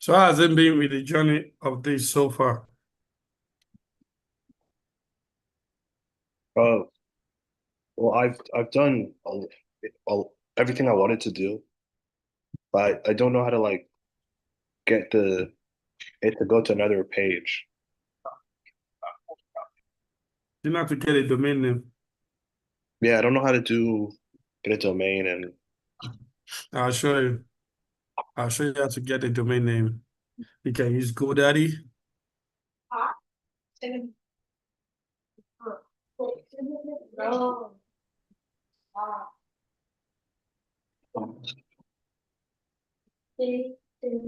So how has it been with the journey of this so far? Uh, well, I've done a, everything I wanted to do, but I don't know how to like get the it to go to another page. You know how to get a domain name. Yeah, I don't know how to get a domain and I'll show you. I'll show you how to get a domain name. You can use GoDaddy.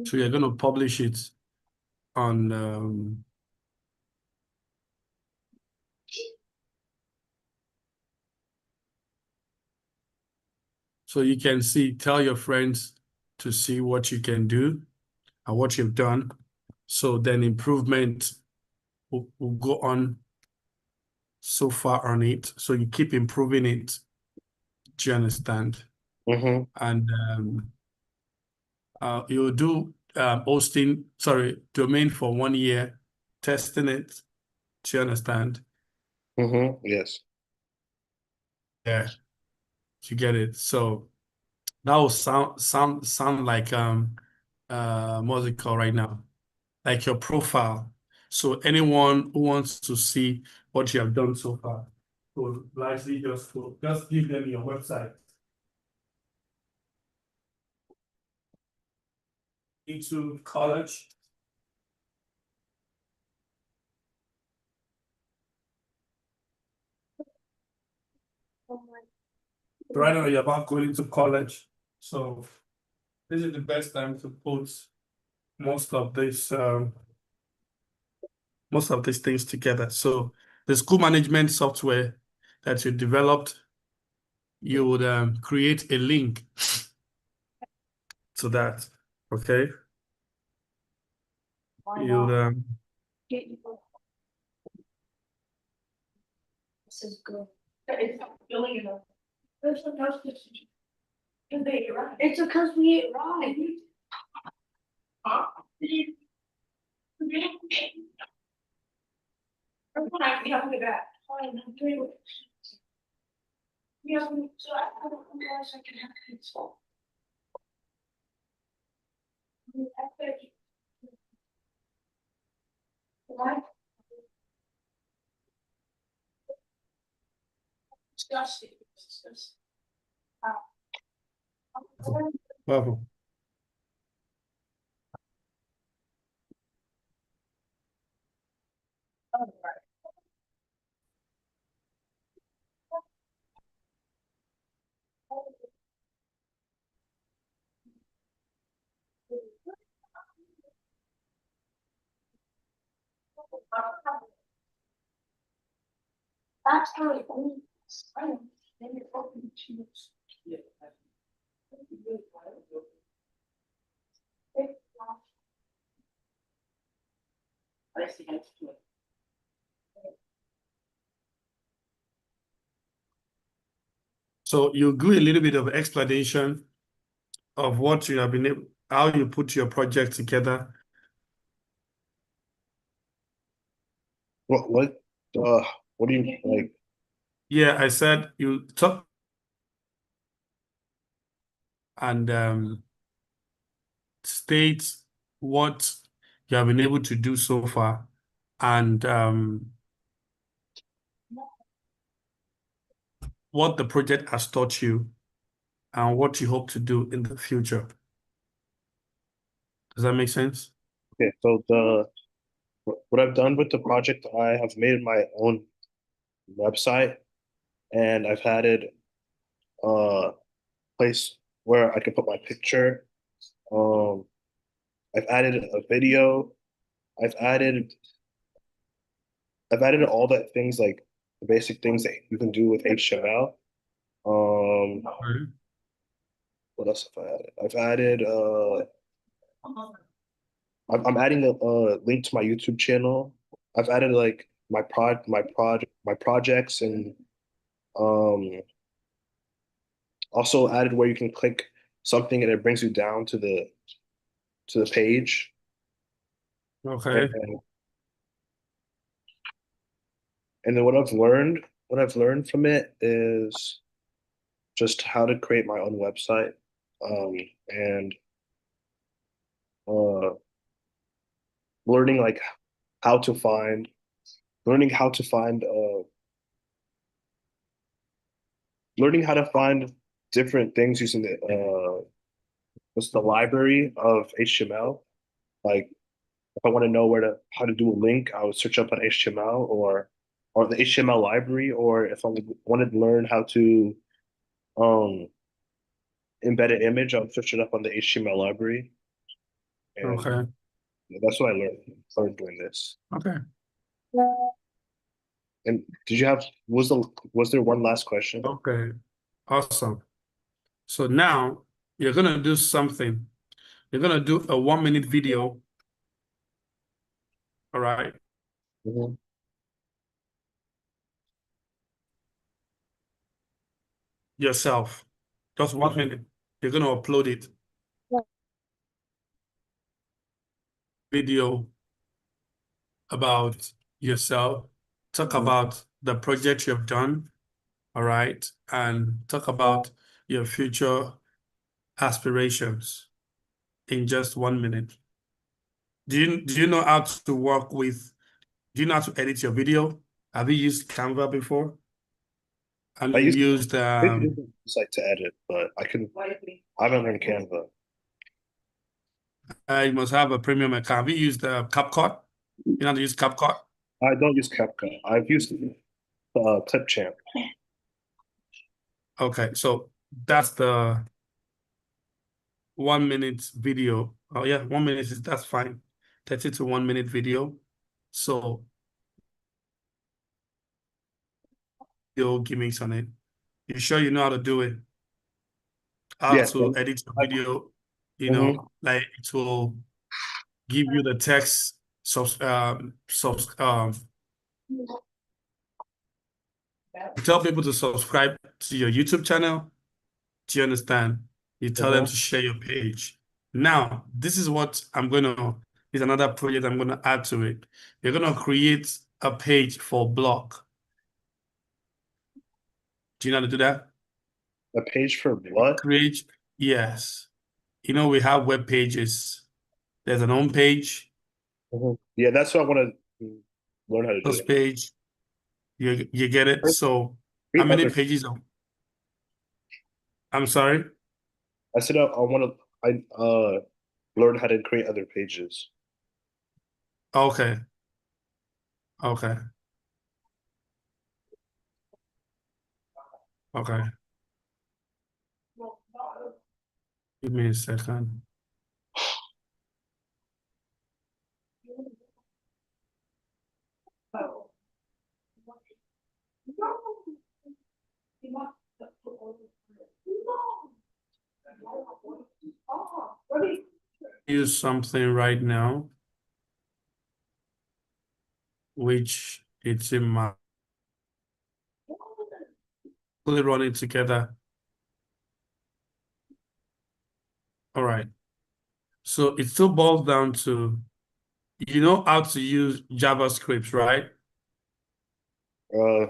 So you're going to publish it on so you can see, tell your friends to see what you can do and what you've done. So then improvement will go on so far on it. So you keep improving it. Do you understand? hmm And you'll do hosting, sorry, domain for 1 year, testing it. Do you understand? yes. Yeah, you get it. So that will sound like what's it called right now? Like your profile. So anyone who wants to see what you have done so far will likely just give them your website. Into college. Right now you're about going to college. So this is the best time to put most of this most of these things together. So the school management software that you developed, you would create a link to that. Okay. You would This is good. It's not filling it up. There's some else to see. It's because we ate raw. Huh? We have to get back. We have to, so I don't realize I can have kids. What? Disgusting. Disgusting. wow. That's how it goes. I don't. Maybe fucking cheese. Yeah. I see it. So you do a little bit of explanation of what you have been able, how you put your project together. Uh what do you like? Yeah, I said you talk and state what you have been able to do so far and what the project has taught you and what you hope to do in the future. Does that make sense? Okay, so the what I've done with the project, I have made my own website and I've added a place where I can put my picture. Um, I've added a video. I've added I've added all the things like the basic things that you can do with HTML. Right. What else have I added? I've added I'm adding a link to my YouTube channel. I've added like my projects and um also added where you can click something and it brings you down to the page. Okay. And then what I've learned from it is just how to create my own website, and uh, learning like how to find, learning how to find, learning how to find different things using what's the library of HTML. Like if I want to know where to how to do a link, I would search up on HTML or the HTML library, or if I wanted to learn how to um embed an image, I would search it up on the HTML library. And Okay. that's what I learned doing this. Okay. And did you have was there one last question? Okay. Awesome. So now you're gonna do something. You're gonna do a 1 minute video. All right. Mhm. Yourself. Just 1 minute. You're gonna upload it. Video about yourself. Talk about the project you've done. All right. And talk about your future aspirations in just 1 minute. Do you know how to work with, do you know how to edit your video? Have you used Canva before? And I you used used different site to edit, but I haven't learned Canva. you must have a premium account. Have you used CapCut? You know how to use CapCut? I don't use CapCut. I've used Clipchamp. Okay, so that's the 1 minute video. Oh yeah, 1 minute is that's fine. 30 to 1 minute video. So video gimmicks on it. You sure you know how to do it? How Yes. to edit your video, Mhm. like it will give you the text tell people to subscribe to your YouTube channel. Do you understand? You tell them Mhm. to share your page. Now, this is what is another project I'm gonna add to it. You're gonna create a page for blog. Do you know how to do that? A page for what? Create, yes. We have web pages. There's an home page, Mhm. Yeah, that's what I want to learn how to post do. page. You get it? So how Create many other. pages I'm sorry? I said I want to. I learn how to create other pages. Okay, okay, okay. Give me a second. Use something right now, which it's in my fully running together. All right. So it still boils down to you know how to use JavaScript, right? Uh,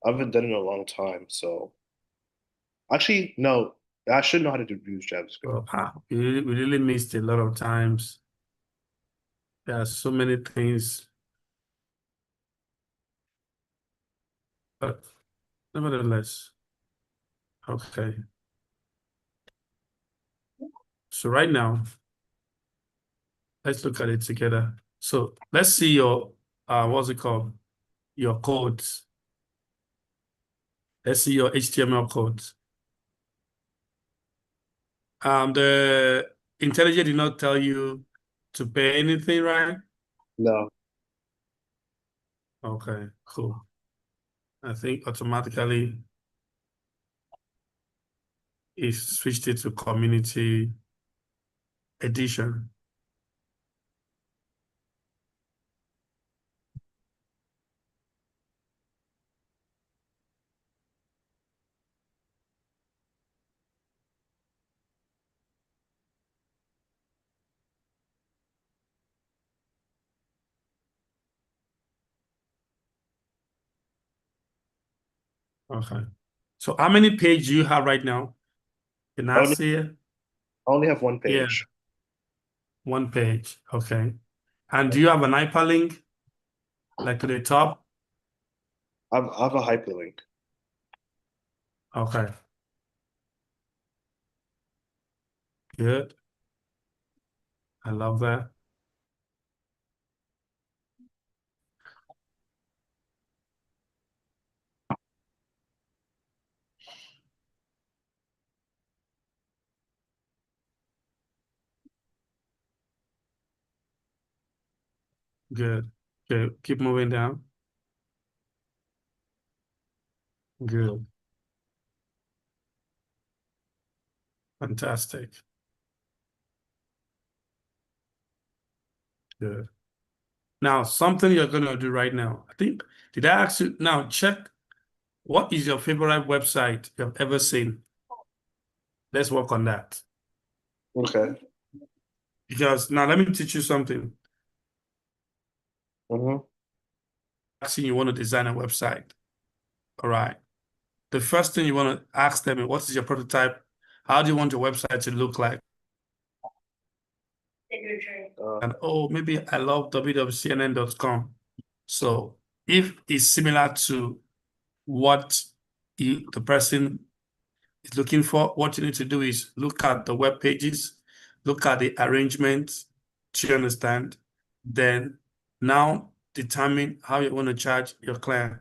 I haven't done it in a long time, so actually, no, I should know how to use JavaScript. So we really missed a lot of times. There are so many things, but nevertheless, okay. So right now, let's look at it together. So let's see your what's it called? Your codes. Let's see your HTML codes. The IntelliJ did not tell you to pay anything, right? No, Okay, cool. I think automatically it switched it to community edition. Okay. So how many pages do you have right now? Can I I only, see it? I only have one Yeah, page. one page. Okay. And do you have an hyperlink, like to the top? I have a hyperlink. Okay. Good. I love that. Good. Okay. Keep moving down. Good. Fantastic. Good. Now, something you're gonna do right now. I think, did I ask you? Now, check what is your favorite website you've ever seen? Let's work on that. Okay. Because now let me teach you something. Mm-hmm. Asking you want to design a website. All right. The first thing you want to ask them is what is your prototype? How do you want your website to look like? And oh, maybe I love www.cnn.com. So if it's similar to what the person is looking for, what you need to do is look at the web pages, look at the arrangement, do you understand? Then now determine how you want to charge your client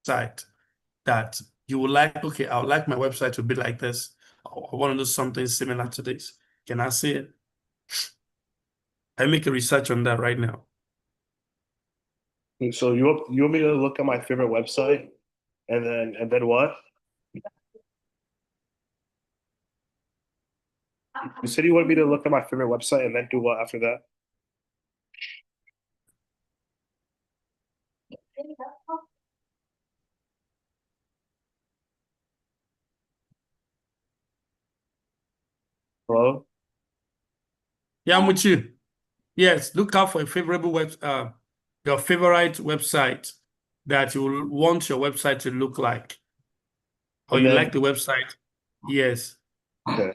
site that you would like, okay, I would like my website to be like this. I want to do something similar to this. Can I see it? I make a research on that right now. So you want me to look at my favorite website and then what? You said you wanted me to look at my favorite website and then do what after that? Hello? Yeah, I'm with you. Yes, look out for a favorable your favorite website that you will want your website to look like, or And you then like the website. Yes. okay.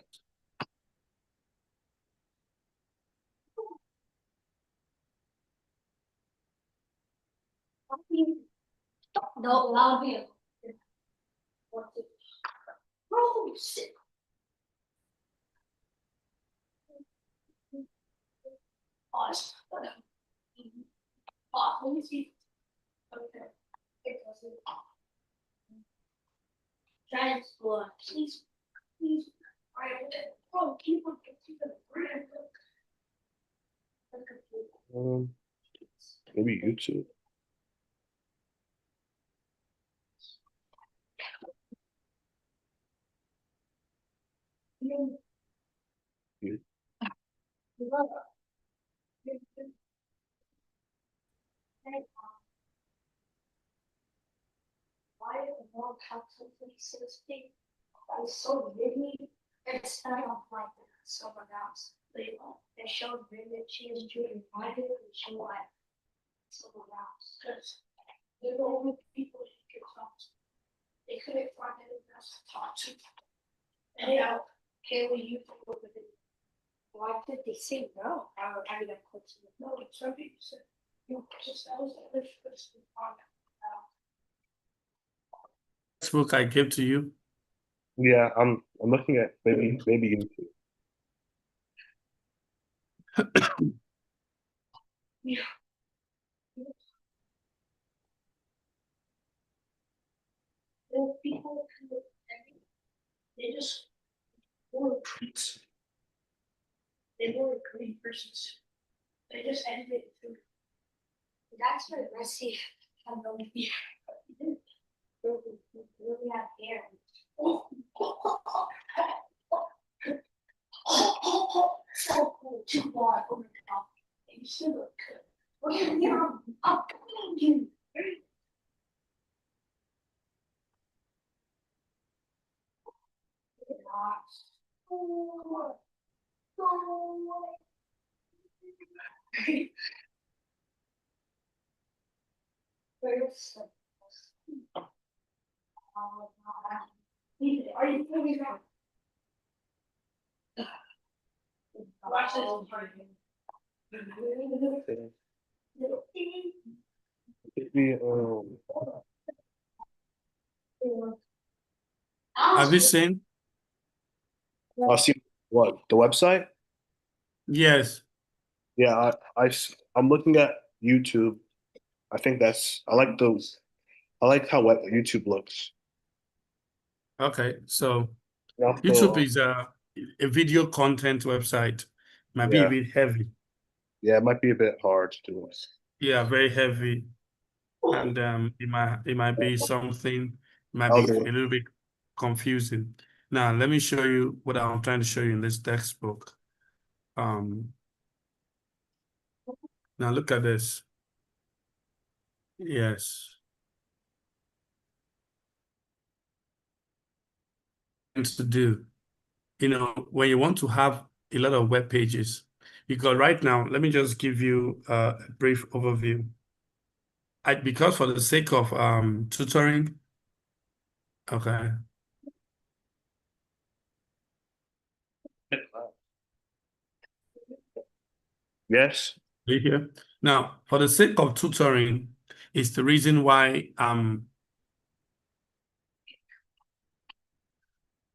No, loud vehicle. Oh, shit. Pause. Pause, let me see. Okay. Giant squad, please, please. Alright, oh, keep on getting the brand. Um, maybe YouTube. You- Why did the world have something so big? I was so really, it's not like someone else. They showed really she was doing private and she like someone else. Because they're the only people who could talk to. They couldn't find anyone else to talk to. And Kaylee, you over the why did they say no? I mean, of course, no, it's something you said. You just, that was the first person on Book I gave to you. Yeah, I'm looking at maybe YouTube. Yeah. There were people who, they just were creeps. They were green persons. They just ended it through. That's what Rusty had no idea. Really have hair. Oh, so cool, too far over the top. You still look good. Look at me, I'm pulling you. Oh, oh. First, Are you moving around? Watch Maybe, Have you seen? I'll see what the website. Yes. Yeah, I'm looking at YouTube. I think that's I like those. I like how web YouTube looks. Okay. So Yeah, YouTube is a video content website. Might be a yeah, bit heavy. yeah. It might be a bit hard to do. Yeah, very heavy. And it might be something, might be a Algorithm. little bit confusing. Now, let me show you what I'm trying to show you in this textbook. Um, Now look at this. Yes. And to do, when you want to have a lot of web pages, because right now, let me just give you a brief overview. Because for the sake of tutoring, okay, Yes. you here. Now, for the sake of tutoring, is the reason why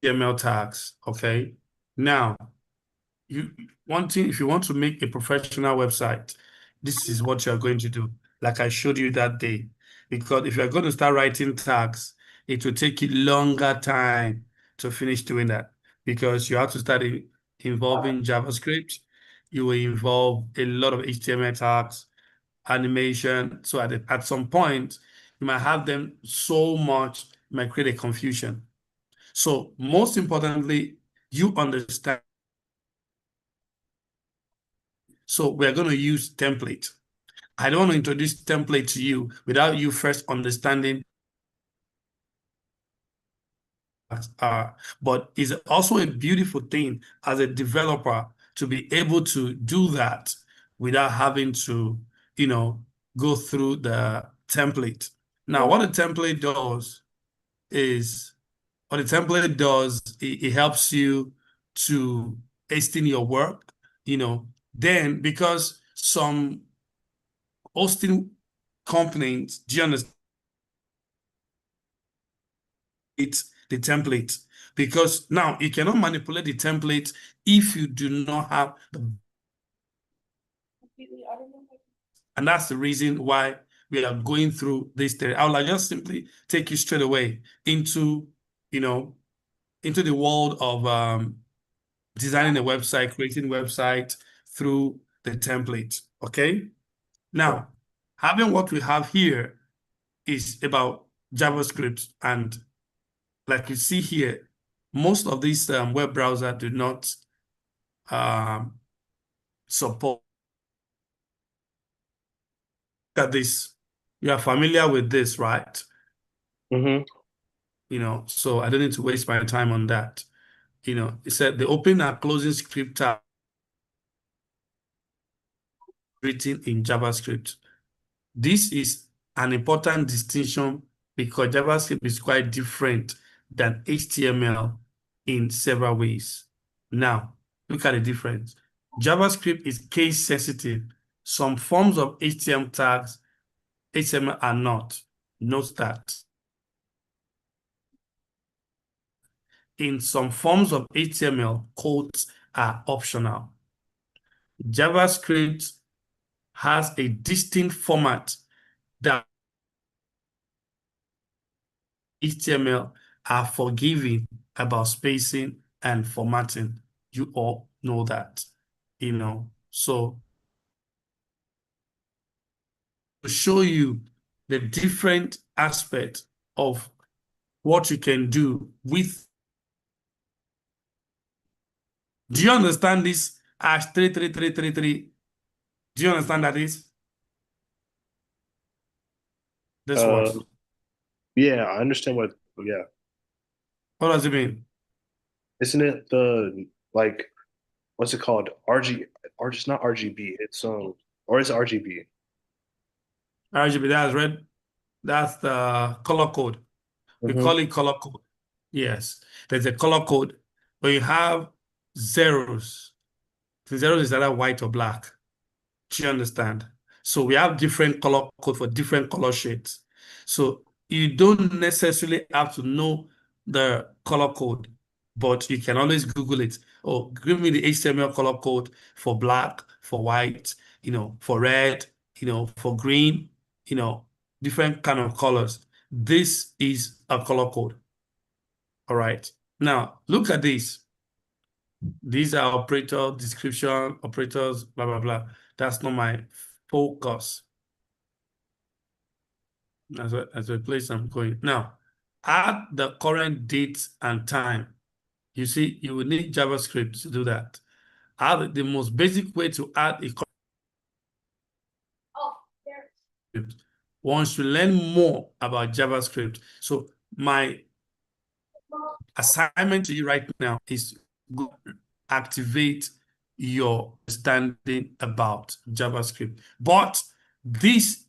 HTML tags, okay? Now, if you want to make a professional website, this is what you're going to do, like I showed you that day. Because if you're going to start writing tags, it will take you longer time to finish doing that because you have to start involving JavaScript. You will involve a lot of HTML tags, animation. So at some point, you might have them so much, it might create a confusion. So most importantly, you understand. So we're going to use template. I don't want to introduce template to you without you first understanding. But it's also a beautiful thing as a developer to be able to do that without having to, go through the template. Now, what the template does is, it helps you to hasten your work, then because some hosting companies, do you understand the template? Because now you cannot manipulate the template if you do not have and that's the reason why we are going through this thing. I would like just simply take you straight away into, into the world of designing a website, creating a website through the template. Okay. Sure. Now, having what we have here is about JavaScript, and like you see here, most of these web browsers do not um, support. Look at this. You are familiar with this, right? Mm-hmm. So I don't need to waste my time on that. It said the open and closing script tab written in JavaScript. This is an important distinction because JavaScript is quite different than HTML in several ways. Now, look at the difference. JavaScript is case sensitive. Some forms of HTML are not. Note that. In some forms of HTML, codes are optional. JavaScript has a distinct format that HTML are forgiving about spacing and formatting. You all know that, So to show you the different aspect of what you can do with. Do you understand this hash 33333? Do you understand that is this Uh, what? yeah, I understand what. Yeah, What does it mean? isn't it the like what's it called? RG, it's not RGB. It's or is it RGB? RGB, that's red. That's the color code. We Mm-hmm. call it color code. Yes, there's a color code. When you have zeros, the zeros is either white or black. Do you understand? So we have different color code for different color shades. So you don't necessarily have to know the color code, but you can always Google it. Oh, give me the HTML color code for black, for white, for red, for green, different kind of colors. This is a color code. All right. Now look at this. These are operator description, operators, blah, blah, blah. That's not my focus as a place I'm going. Now, add the current date and time. You see, you will need JavaScript to do that. Add the most basic way to add a Oh, there. script. Once you learn more about JavaScript. So my assignment to you right now is go activate your understanding about JavaScript. But this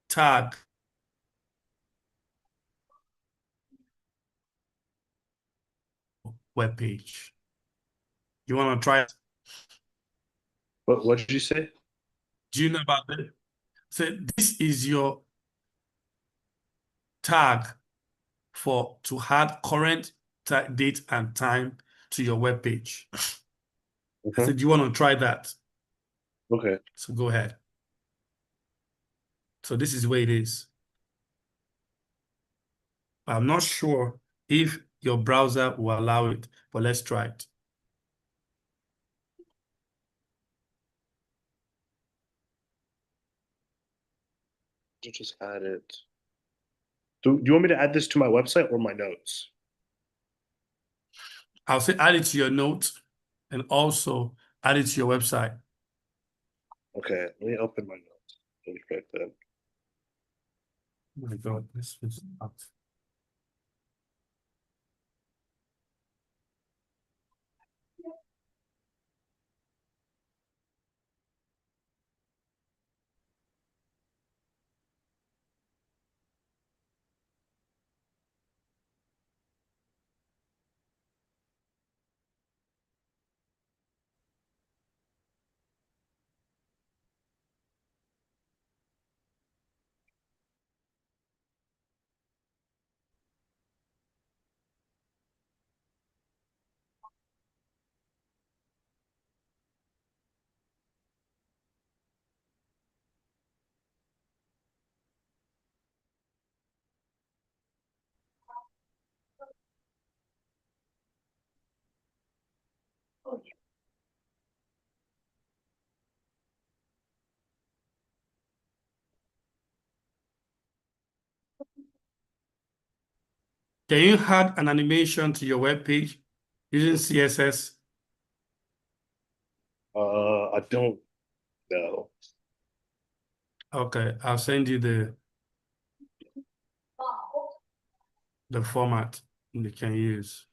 tag web page. You want to try it? What did you say? Do you know about that? So this is your tag for to add current date and time to your web page. I Mm-hmm. said, do you want to try that? Okay. So go ahead. So this is where it is. I'm not sure if your browser will allow it, but let's try it. You just add it. Do you want me to add this to my website or my notes? I'll say add it to your notes and also add it to your website. Okay, let me open my notes. Let me check that. Oh my God, this is up. Can you add an animation to your web page using CSS? I don't know. Okay, I'll send you the Oh, format you can use.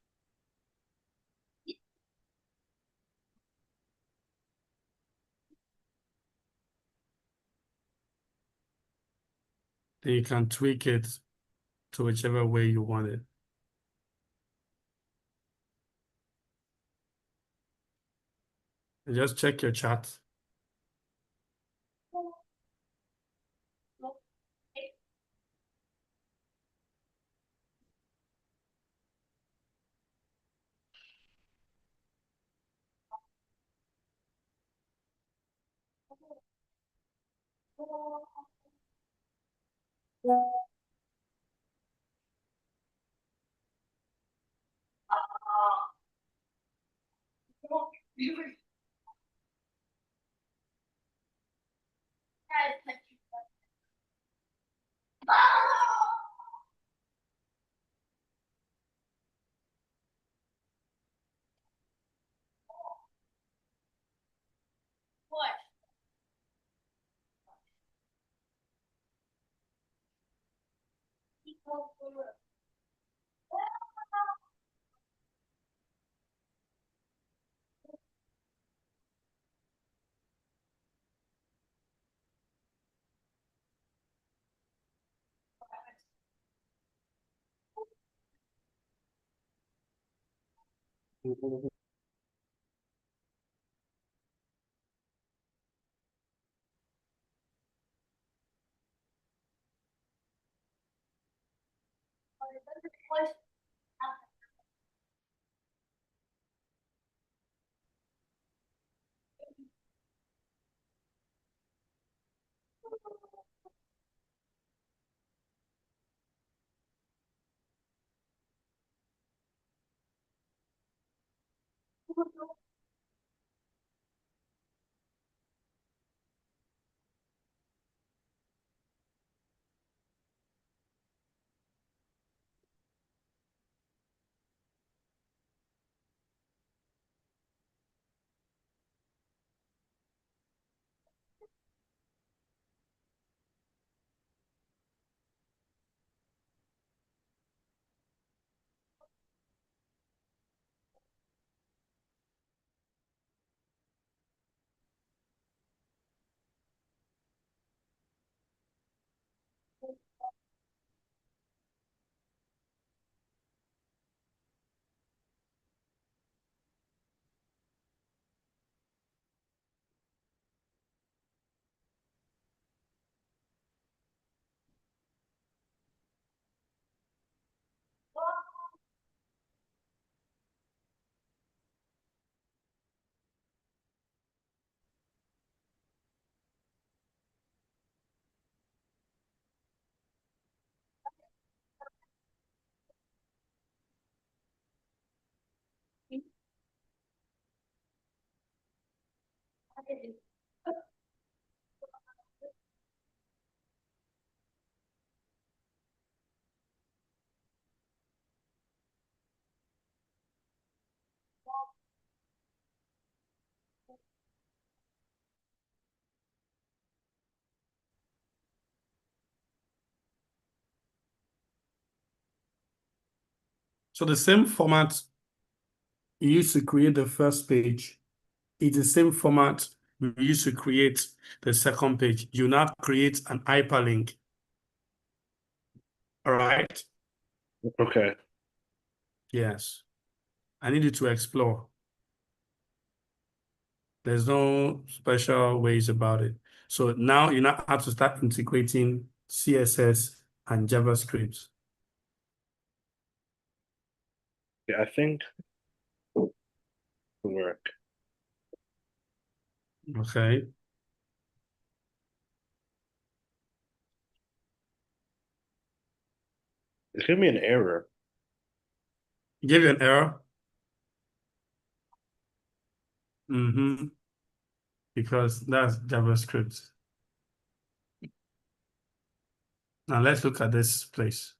Then you can tweak it to whichever way you want it. And just check your chat. what? So the same format you used to create the first page is the same format we used to create the second page. You now create an hyperlink. All right? Okay. Yes. I need you to explore. There's no special ways about it. So now you now have to start integrating CSS and JavaScript. Yeah, I think it'll work. Okay. It's giving me an error. Give you an error. Because that's JavaScript. Now let's look at this place.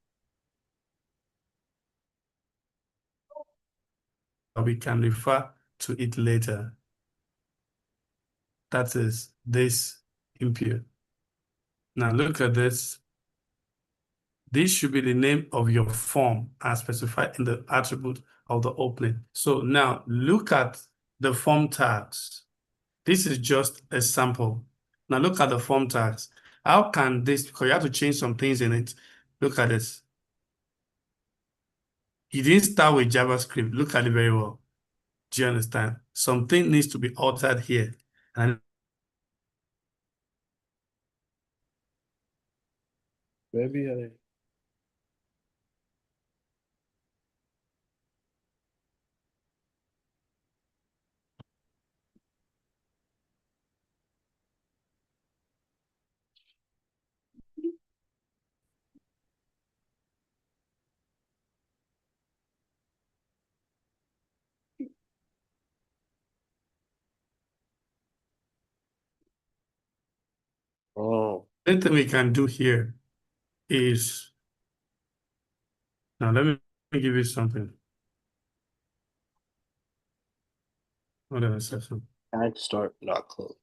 We can refer to it later. That is this impure. Now look at this. This should be the name of your form as specified in the attribute of the opening. So now look at the form tags. This is just a sample. Now look at the form tags. How can this, because you have to change some things in it. Look at this. You didn't start with JavaScript. Look at it very well. Do you understand? Something needs to be altered here. And Maybe I. Oh, the thing we can do here is, now let me give you something. Hold on a second. tag start not close.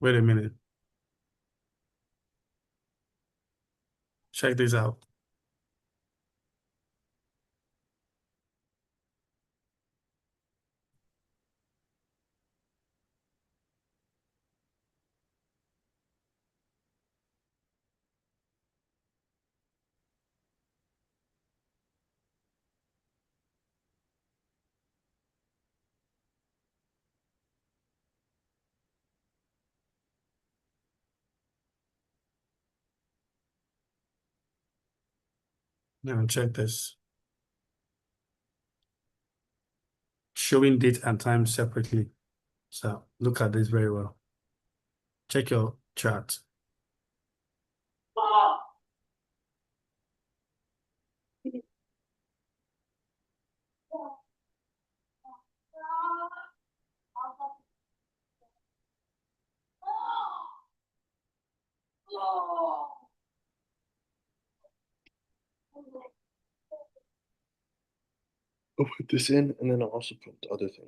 Wait a minute. Check this out. Now check this. Showing date and time separately. So look at this very well. Check your chart. I'll put this in, and then I'll also put the other thing.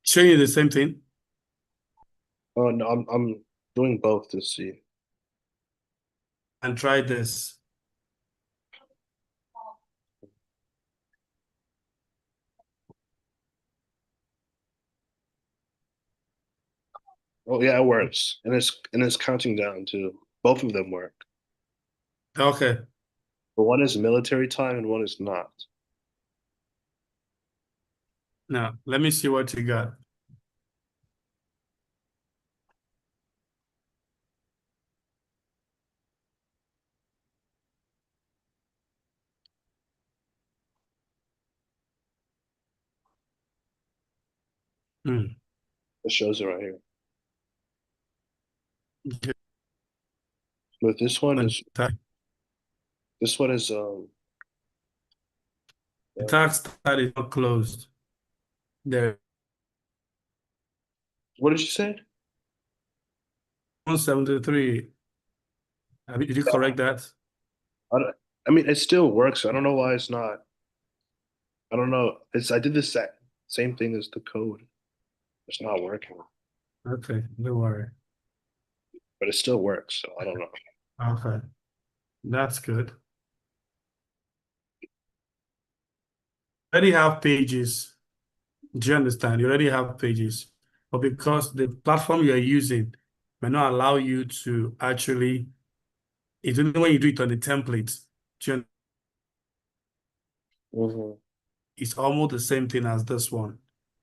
Showing you the same thing. Oh no, I'm doing both to see. And try this. Oh yeah, it works, and it's counting down too. Both of them work, Okay. but one is military time and one is not. Now let me see what you got. Hmm. It shows it right here. Okay. But this one is The this one is tax that is not closed. There, what did you say? 173. Did you correct that? I don't, I mean, it still works. I don't know why it's not. I don't know. I did the same thing as the code. It's not working, Okay, don't worry. but it still works. So I don't know. Okay, that's good. Already have pages. Do you understand? You already have pages, but because the platform you are using may not allow you to actually, it's only when you do it on the template. Mhm. It's almost the same thing as this one.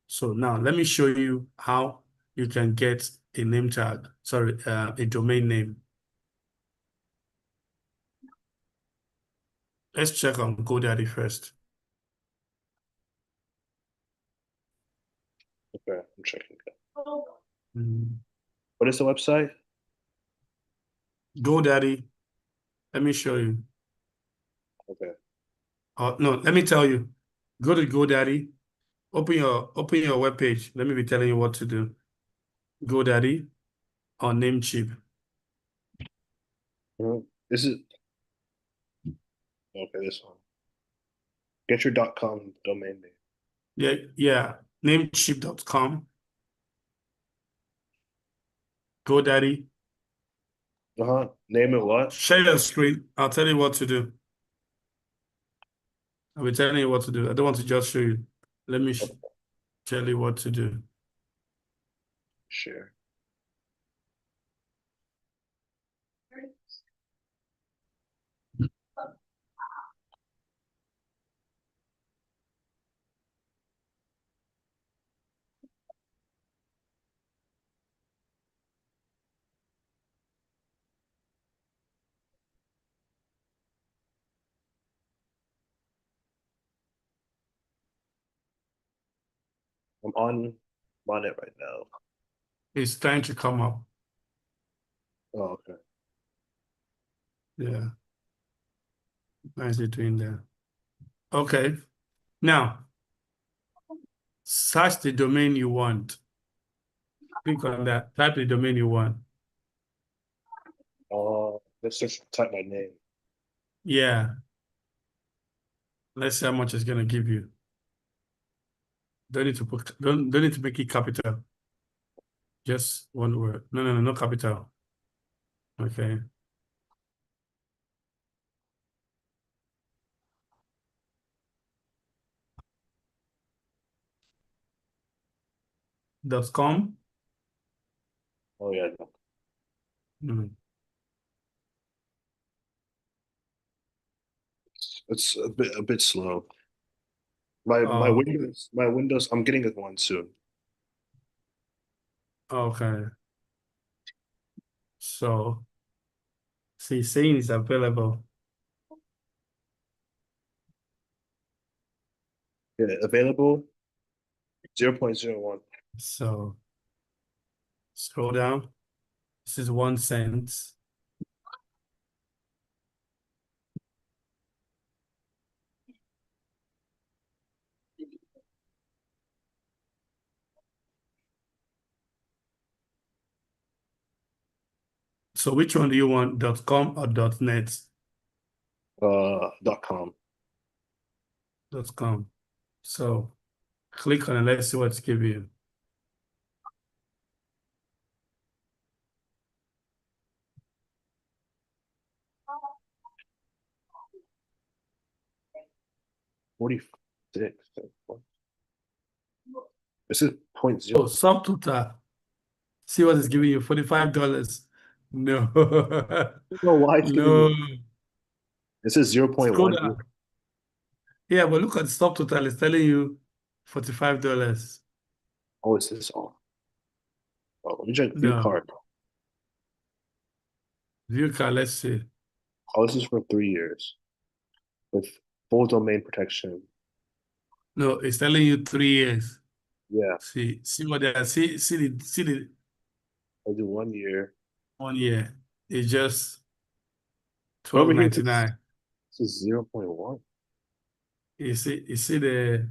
So now let me show you how you can get a name tag, sorry, a domain name. Let's check on GoDaddy first. Okay, I'm checking it. Mm. What is the website? GoDaddy, let me show you. Okay. No, let me tell you. Go to GoDaddy, open your web page. Let me be telling you what to do. GoDaddy or Namecheap. This is okay. This one. Get your .com domain name. Yeah, Namecheap.com, GoDaddy. Name it what? Share your screen. I'll tell you what to do. I'll be telling you what to do. I don't want to just show you. Let me Okay, tell you what to do. share. I'm on it right now. It's trying to come up. Oh, okay. Yeah. What is it doing there? Okay. Now, search the domain you want. Click on that. Type the domain you want. Let's just type my name. Yeah. Let's see how much it's gonna give you. Don't need to make it capital. Just one word. No capital. Okay. .com. Oh yeah, Mm. it's a bit slow. My Oh, Windows. I'm getting it one soon. okay. So, see, saying it's available. Yeah, available 0.01. So scroll down. This is 1 cent. So which one do you want, .com or .net? .com. .com. So click on it. Let's see what it's giving you. $46. This is point Oh, zero. subtotal. See what it's giving you, $45. No. I don't know why it's giving No. me. This is Scroll 0.1. down. Yeah, but look at the subtotal. It's telling you $45. Oh, is this all? Oh, let me check view No. card. View card, let's see. Oh, this is for 3 years with full domain protection. No, it's telling you 3 years. Yeah, See what they are. See the I'll do 1 year. 1 year. It's just But over twelve here, ninety nine. this is 0.1. You see the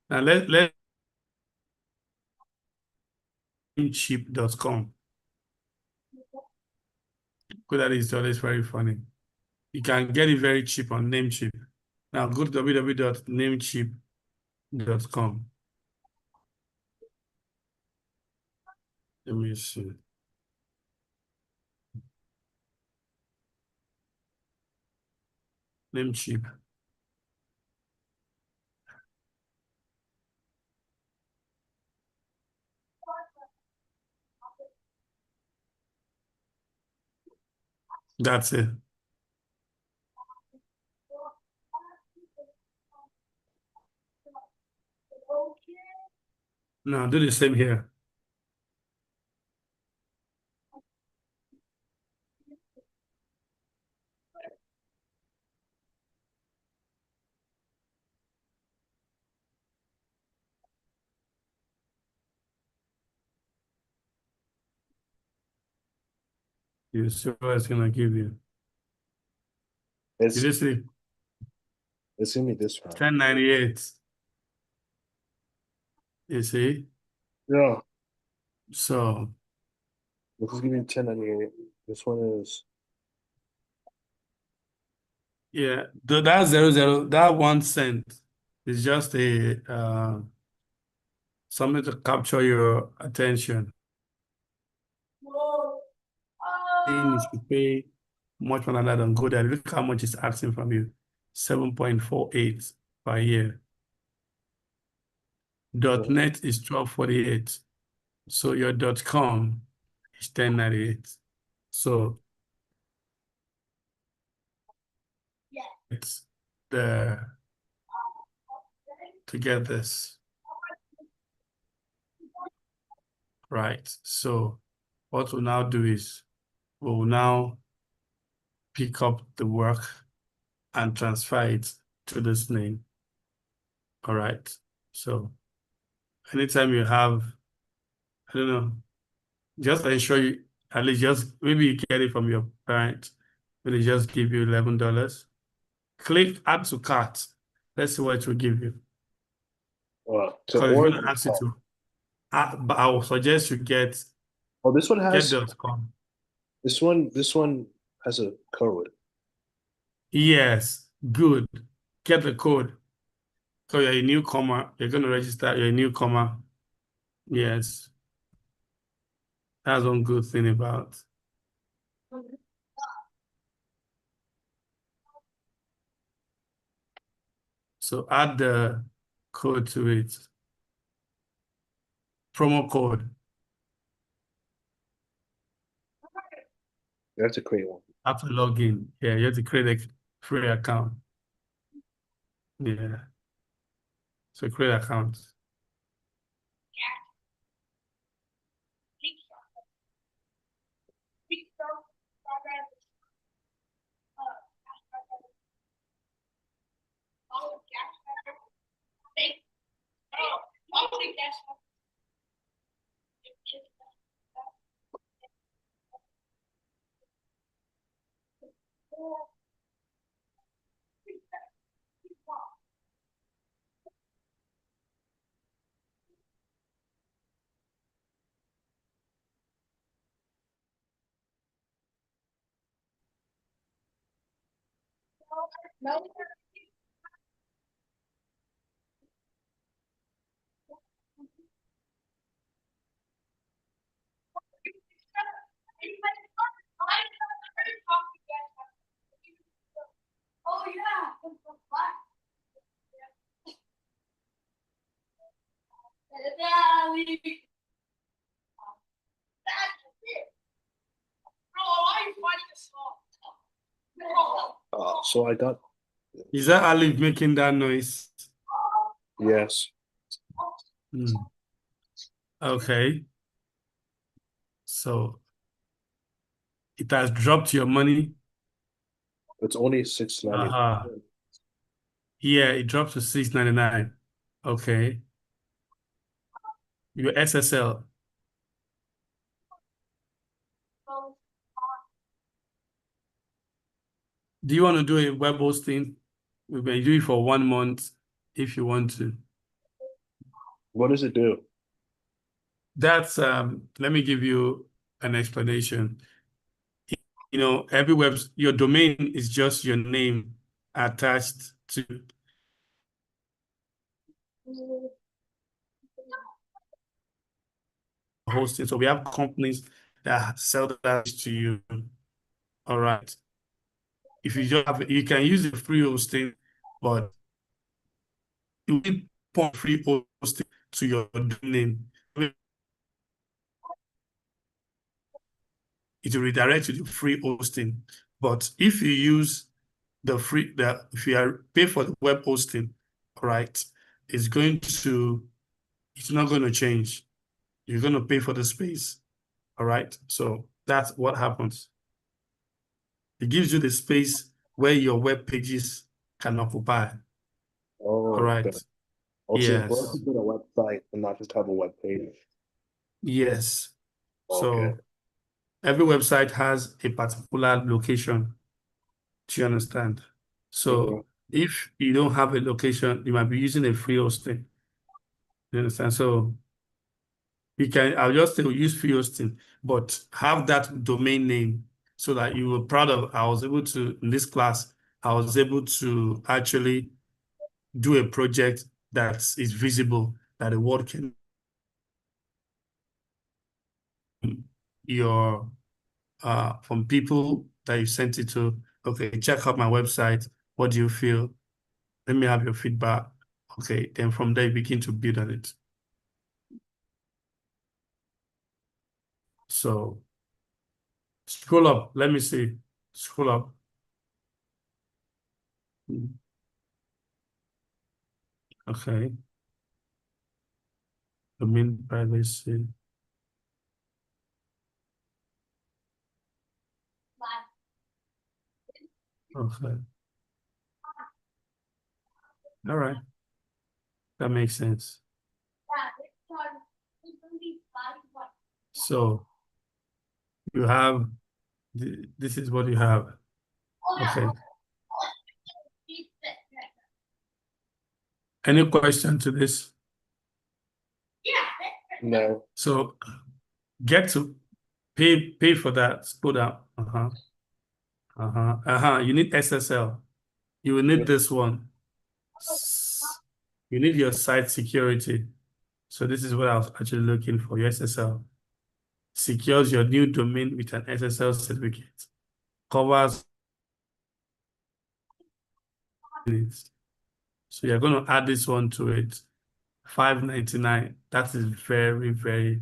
now let namecheap.com. Good, that is always very funny. You can get it very cheap on Namecheap. Now go to www.namecheap.com. Let me see. Namecheap. That's it. Now do the same here. You see what it's gonna give you. It's You see it's gonna be this round. 1098. You see? Yeah, So this is giving 1098. This one is yeah, that 00, that 1 cent is just a something to capture your attention. Then you should pay much more than that and go there. Look how much it's asking from you. 7.48 per year. .net is 12.48. So your .com is 10.98. So it's the to get this right. So what we'll now do is we'll now pick up the work and transfer it to this name. All right. So anytime you have, I don't know, just ensure you at least just maybe you get it from your parent, will it just give you $11? Click add to cart. Let's see what it will give you. to Because it's order. going to ask you to, but I will suggest you get Oh, this one has .com. this one has a code. Yes, good. Get the code. So you're a newcomer. You're going to register. You're a newcomer. Yes, that's one good thing about. So add the code to it. Promo code. You have to create one. Have to log in. Yeah, you have to create a free account. Yeah. So create account. Oh yeah. So I got, Is that Alif making that noise? yes, Hmm. Okay. So it has dropped your money. it's only 6.99. Yeah, it dropped to 6.99. Okay. Your SSL. Do you want to do a web hosting? We may do it for 1 month if you want to. What does it do? That's let me give you an explanation. You know, every web your domain is just your name attached to hosting. So we have companies that sell that to you. All right. If you just have, you can use the free hosting, but you need free hosting to your domain. It will redirect to the free hosting. But if you use if you are pay for the web hosting, right, it's not going to change. You're going to pay for the space. All right. So that's what happens. It gives you the space where your web pages can occupy. All Oh, right. okay. Also, it's better to Yes. put a website and not just have a web page. Yes. Okay. So every website has a particular location. Do you understand? Mhm. So if you don't have a location, you might be using a free hosting. You understand? So I'll just say use free hosting, but have that domain name so that you were proud of. I was able to, in this class, I was able to actually do a project that is visible, that the world can, your, from people that you sent it to, okay, check out my website. What do you feel? Let me have your feedback. Okay, then from there, you begin to build on it. So scroll up. Let me see. Scroll up. Okay. Domain privacy. Okay. All right. That makes sense. So you have, this is what you have. Okay. Any question to this? No. So get to pay for that. Scroll down. You need SSL. You will need this one. You need your site security. So this is what I was actually looking for, your SSL. Secures your new domain with an SSL certificate. Covers it. So you're going to add this one to it. $5.99. That is very, very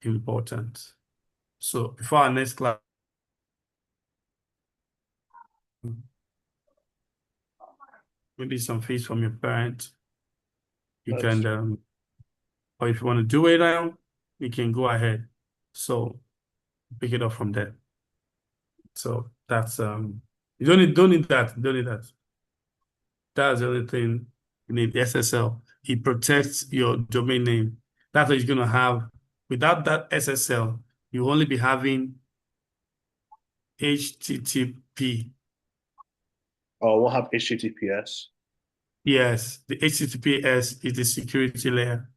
important. So before our next class, maybe some fees from your parent. You That's can, or if you want to do it now, you can go ahead. So pick it up from there. So that's don't need that. You don't need that. That's the only thing you need, SSL. It protects your domain name. That's what you're gonna have. Without that SSL, you only be having HTTP. Oh, we'll have HTTPS. Yes, the HTTPS is the security layer.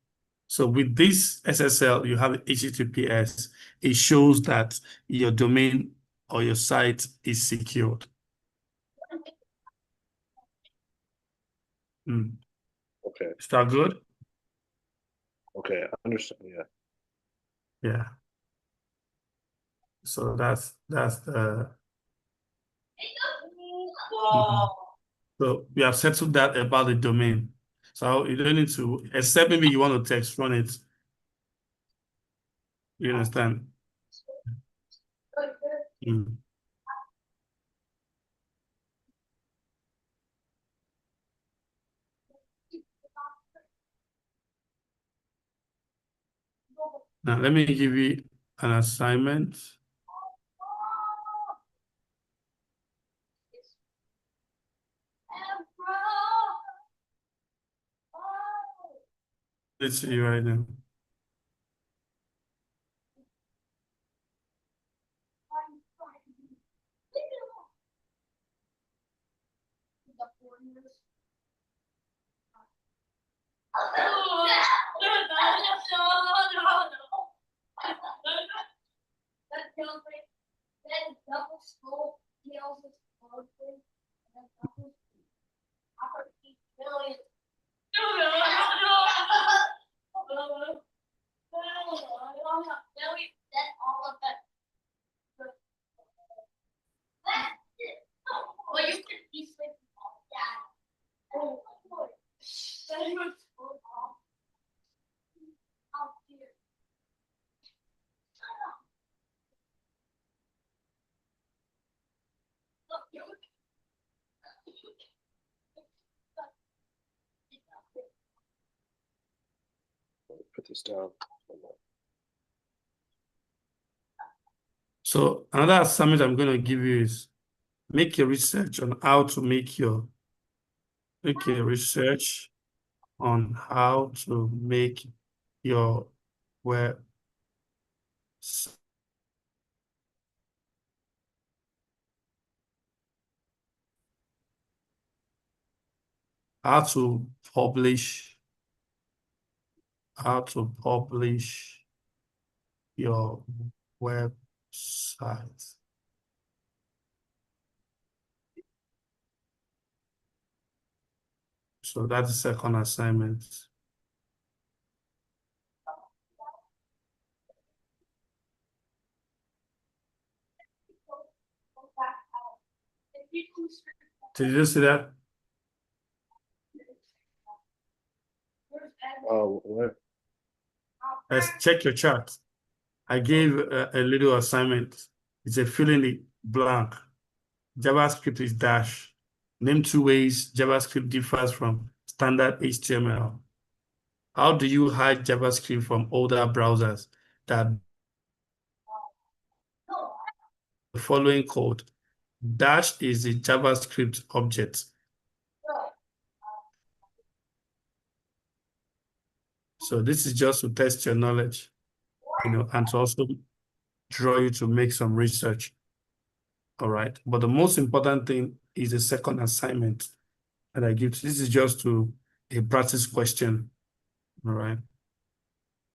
So with this SSL, you have HTTPS. It shows that your domain or your site is secured. Okay. Is that good? Okay, I understand. Yeah. Yeah. So that's the So we have settled that about the domain. So you don't need to, except maybe you want to text run it. You understand? Mm. Now let me give you an assignment. Let's see right now. Put this down. So another assignment I'm going to give you is make a research on how to make a research on how to make your web how to publish your website. So that's the second assignment. Did you see that? What? Let's check your chart. I gave a little assignment. It's a fill in the blank. JavaScript is dash. Name two ways JavaScript differs from standard HTML. How do you hide JavaScript from older browsers? That the following code. Dash is the JavaScript object. So this is just to test your knowledge, and to also draw you to make some research. All right. But the most important thing is the second assignment that I give. This is just a practice question. All right.